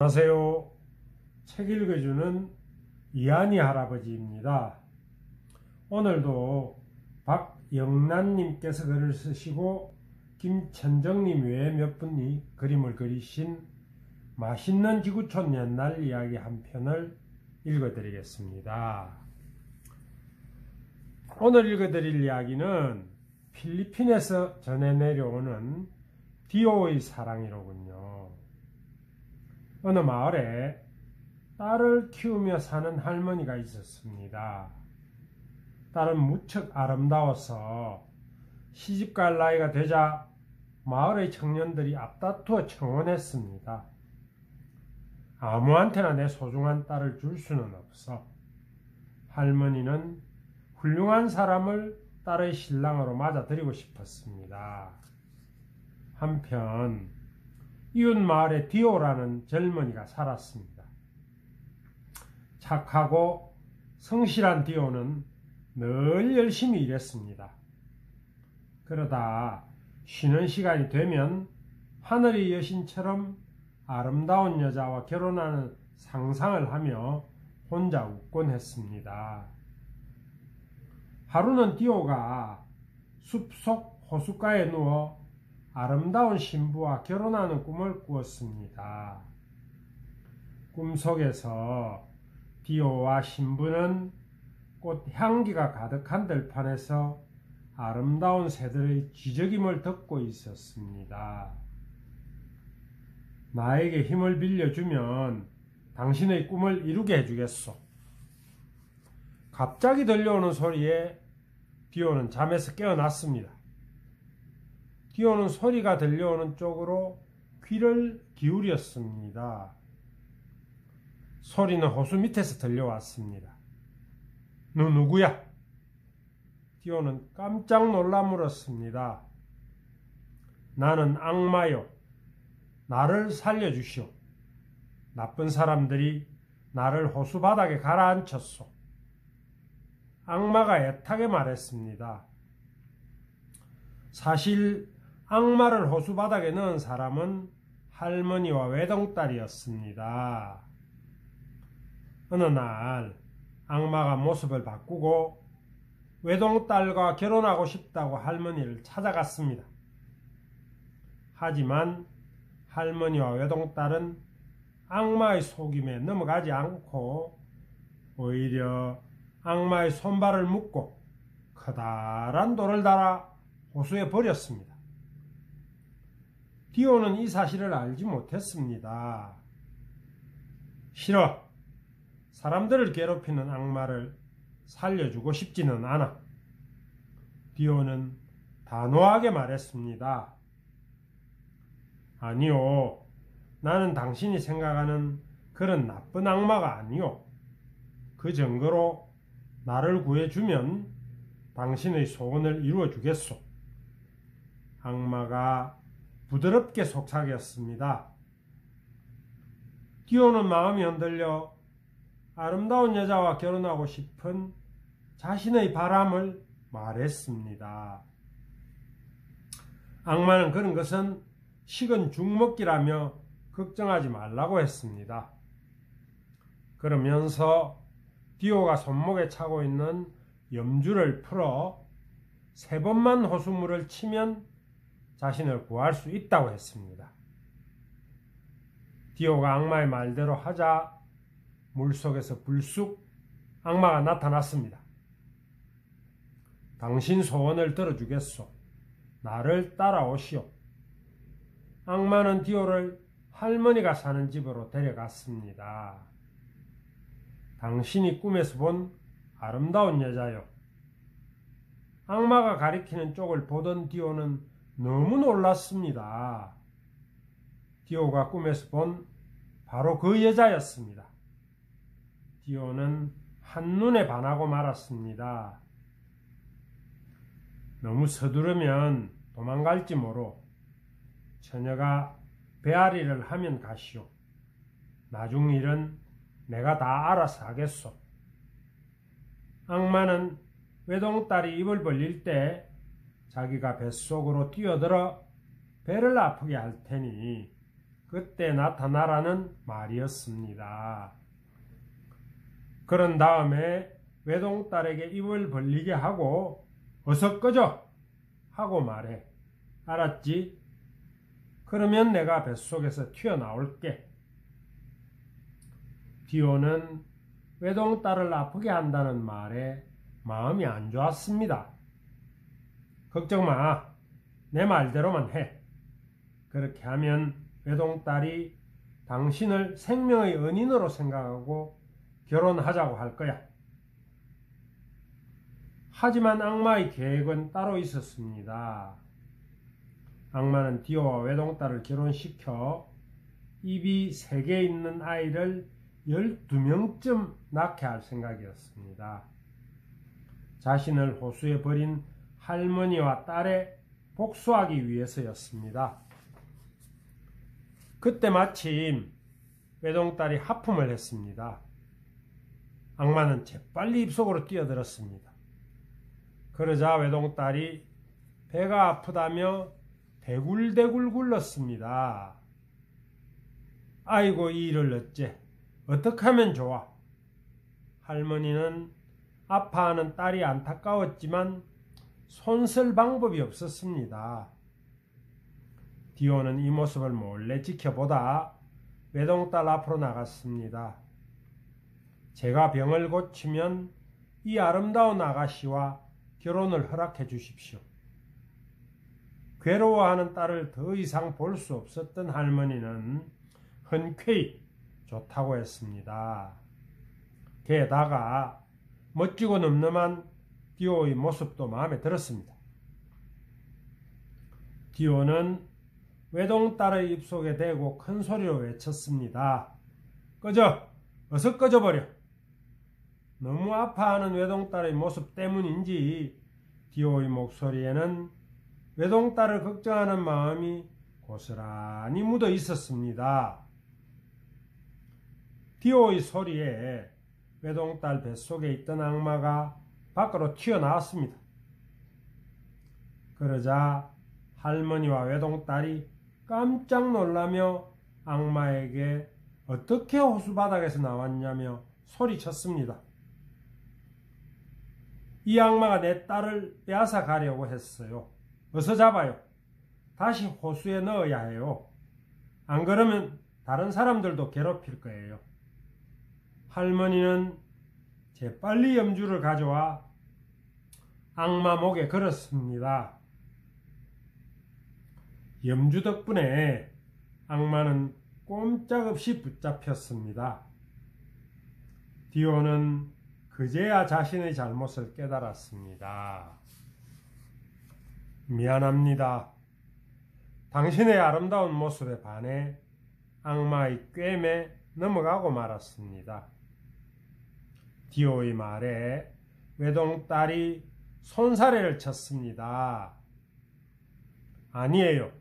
안녕하세요. 책 읽어주는 이한이 할아버지입니다. 오늘도 박영란님께서 글을 쓰시고 김천정님 외에 몇 분이 그림을 그리신 맛있는 지구촌 옛날 이야기 한 편을 읽어드리겠습니다. 오늘 읽어드릴 이야기는 필리핀에서 전해 내려오는 디오의 사랑이로군요. 어느 마을에 딸을 키우며 사는 할머니가 있었습니다. 딸은 무척 아름다워서 시집갈 나이가 되자 마을의 청년들이 앞다투어 청혼했습니다. 아무한테나 내 소중한 딸을 줄 수는 없어. 할머니는 훌륭한 사람을 딸의 신랑으로 맞아들이고 싶었습니다. 한편 이웃 마을에 디오라는 젊은이가 살았습니다. 착하고 성실한 디오는 늘 열심히 일했습니다. 그러다 쉬는 시간이 되면 하늘의 여신처럼 아름다운 여자와 결혼하는 상상을 하며 혼자 웃곤 했습니다. 하루는 디오가 숲속 호숫가에 누워 아름다운 신부와 결혼하는 꿈을 꾸었습니다. 꿈속에서 디오와 신부는 꽃 향기가 가득한 들판에서 아름다운 새들의 지저귀를 듣고 있었습니다. 나에게 힘을 빌려주면 당신의 꿈을 이루게 해주겠소. 갑자기 들려오는 소리에 디오는 잠에서 깨어났습니다. 디오는 소리가 들려오는 쪽으로 귀를 기울였습니다. 소리는 호수 밑에서 들려왔습니다. 너 누구야? 디오는 깜짝 놀라 물었습니다. 나는 악마요. 나를 살려주시오. 나쁜 사람들이 나를 호수 바닥에 가라앉혔소. 악마가 애타게 말했습니다. 사실 악마를 호수 바닥에 넣은 사람은 할머니와 외동딸이었습니다. 어느 날 악마가 모습을 바꾸고 외동딸과 결혼하고 싶다고 할머니를 찾아갔습니다. 하지만 할머니와 외동딸은 악마의 속임에 넘어가지 않고 오히려 악마의 손발을 묶고 커다란 돌을 달아 호수에 버렸습니다. 디오는 이 사실을 알지 못했습니다. 싫어. 사람들을 괴롭히는 악마를 살려주고 싶지는 않아. 디오는 단호하게 말했습니다. 아니요. 나는 당신이 생각하는 그런 나쁜 악마가 아니요. 그 증거로 나를 구해주면 당신의 소원을 이루어주겠소. 악마가 부드럽게 속삭였습니다. 디오는 마음이 흔들려 아름다운 여자와 결혼하고 싶은 자신의 바람을 말했습니다. 악마는 그런 것은 식은 죽먹기라며 걱정하지 말라고 했습니다. 그러면서 디오가 손목에 차고 있는 염주를 풀어 3번만 호수물을 치면 자신을 구할 수 있다고 했습니다. 디오가 악마의 말대로 하자 물속에서 불쑥 악마가 나타났습니다. 당신 소원을 들어주겠소. 나를 따라오시오. 악마는 디오를 할머니가 사는 집으로 데려갔습니다. 당신이 꿈에서 본 아름다운 여자요. 악마가 가리키는 쪽을 보던 디오는 너무 놀랐습니다. 디오가 꿈에서 본 바로 그 여자였습니다. 디오는 한눈에 반하고 말았습니다. 너무 서두르면 도망갈지 모로 처녀가 배앓이를 하면 가시오. 나중 일은 내가 다 알아서 하겠소. 악마는 외동딸이 입을 벌릴 때 자기가 뱃속으로 뛰어들어 배를 아프게 할 테니 그때 나타나라는 말이었습니다. 그런 다음에 외동딸에게 입을 벌리게 하고 어서 꺼져 하고 말해. 알았지? 그러면 내가 뱃속에서 튀어나올게. 디오는 외동딸을 아프게 한다는 말에 마음이 안 좋았습니다. 걱정 마. 내 말대로만 해. 그렇게 하면 외동딸이 당신을 생명의 은인으로 생각하고 결혼하자고 할 거야. 하지만 악마의 계획은 따로 있었습니다. 악마는 디오와 외동딸을 결혼시켜 입이 3개 있는 아이를 12명쯤 낳게 할 생각이었습니다. 자신을 호수에 버린 할머니와 딸에 복수하기 위해서였습니다. 그때 마침 외동딸이 하품을 했습니다. 악마는 재빨리 입속으로 뛰어들었습니다. 그러자 외동딸이 배가 아프다며 대굴대굴 굴렀습니다. 아이고 이 일을 어째 어떻게 하면 좋아? 할머니는 아파하는 딸이 안타까웠지만 손쓸 방법이 없었습니다. 디오는 이 모습을 몰래 지켜보다 외동딸 앞으로 나갔습니다. 제가 병을 고치면 이 아름다운 아가씨와 결혼을 허락해 주십시오. 괴로워하는 딸을 더 이상 볼 수 없었던 할머니는 흔쾌히 좋다고 했습니다. 게다가 멋지고 늠름한 디오의 모습도 마음에 들었습니다. 디오는 외동딸의 입속에 대고 큰 소리로 외쳤습니다. 꺼져! 어서 꺼져버려! 너무 아파하는 외동딸의 모습 때문인지 디오의 목소리에는 외동딸을 걱정하는 마음이 고스란히 묻어 있었습니다. 디오의 소리에 외동딸 뱃속에 있던 악마가 밖으로 튀어나왔습니다. 그러자 할머니와 외동딸이 깜짝 놀라며 악마에게 어떻게 호수바닥에서 나왔냐며 소리쳤습니다. 이 악마가 내 딸을 빼앗아 가려고 했어요. 어서 잡아요. 다시 호수에 넣어야 해요. 안 그러면 다른 사람들도 괴롭힐 거예요. 할머니는 재빨리 염주를 가져와 악마 목에 걸었습니다. 염주 덕분에 악마는 꼼짝없이 붙잡혔습니다. 디오는 그제야 자신의 잘못을 깨달았습니다. 미안합니다. 당신의 아름다운 모습에 반해 악마의 꿰매 넘어가고 말았습니다. 디오의 말에 외동딸이 손사래를 쳤습니다. 아니에요.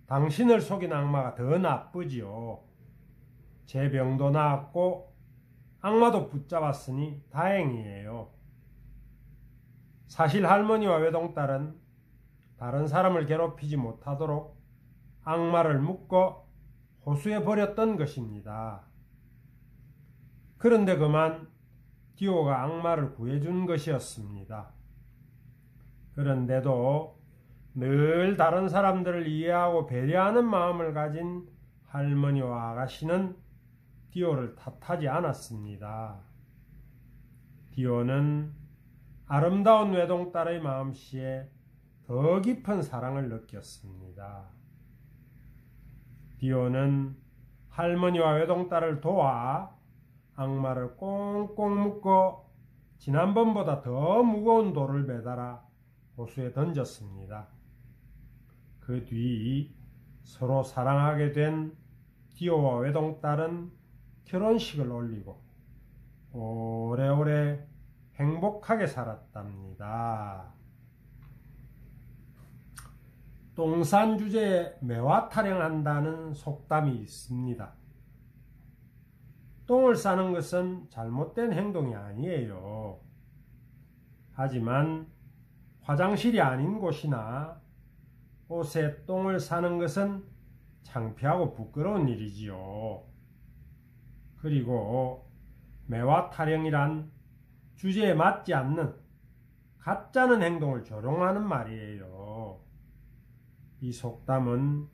당신을 속인 악마가 더 나쁘지요. 제 병도 나았고 악마도 붙잡았으니 다행이에요. 사실 할머니와 외동딸은 다른 사람을 괴롭히지 못하도록 악마를 묶어 호수에 버렸던 것입니다. 그런데 그만 디오가 악마를 구해준 것이었습니다. 그런데도 늘 다른 사람들을 이해하고 배려하는 마음을 가진 할머니와 아가씨는 디오를 탓하지 않았습니다. 디오는 아름다운 외동딸의 마음씨에 더 깊은 사랑을 느꼈습니다. 디오는 할머니와 외동딸을 도와 악마를 꽁꽁 묶어 지난번보다 더 무거운 돌을 매달아 호수에 던졌습니다. 그 뒤 서로 사랑하게 된 디오와 외동딸은 결혼식을 올리고 오래오래 행복하게 살았답니다. 똥산 주제에 매화 타령한다는 속담이 있습니다. 똥을 싸는 것은 잘못된 행동이 아니에요. 하지만 화장실이 아닌 곳이나 옷에 똥을 싸는 것은 창피하고 부끄러운 일이지요. 그리고 매화 타령이란 주제에 맞지 않는 가짜는 행동을 조롱하는 말이에요. 이 속담은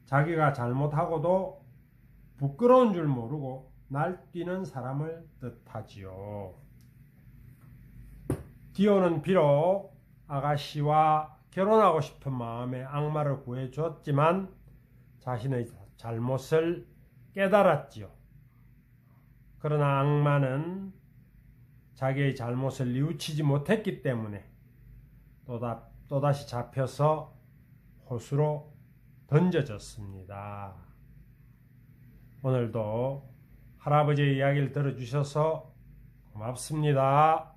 자기가 잘못하고도 부끄러운 줄 모르고 날뛰는 사람을 뜻하지요. 디오는 비록 아가씨와 결혼하고 싶은 마음에 악마를 구해줬지만 자신의 잘못을 깨달았지요. 그러나 악마는 자기의 잘못을 뉘우치지 못했기 때문에 또다시 잡혀서 호수로 던져졌습니다. 오늘도 할아버지의 이야기를 들어주셔서 고맙습니다.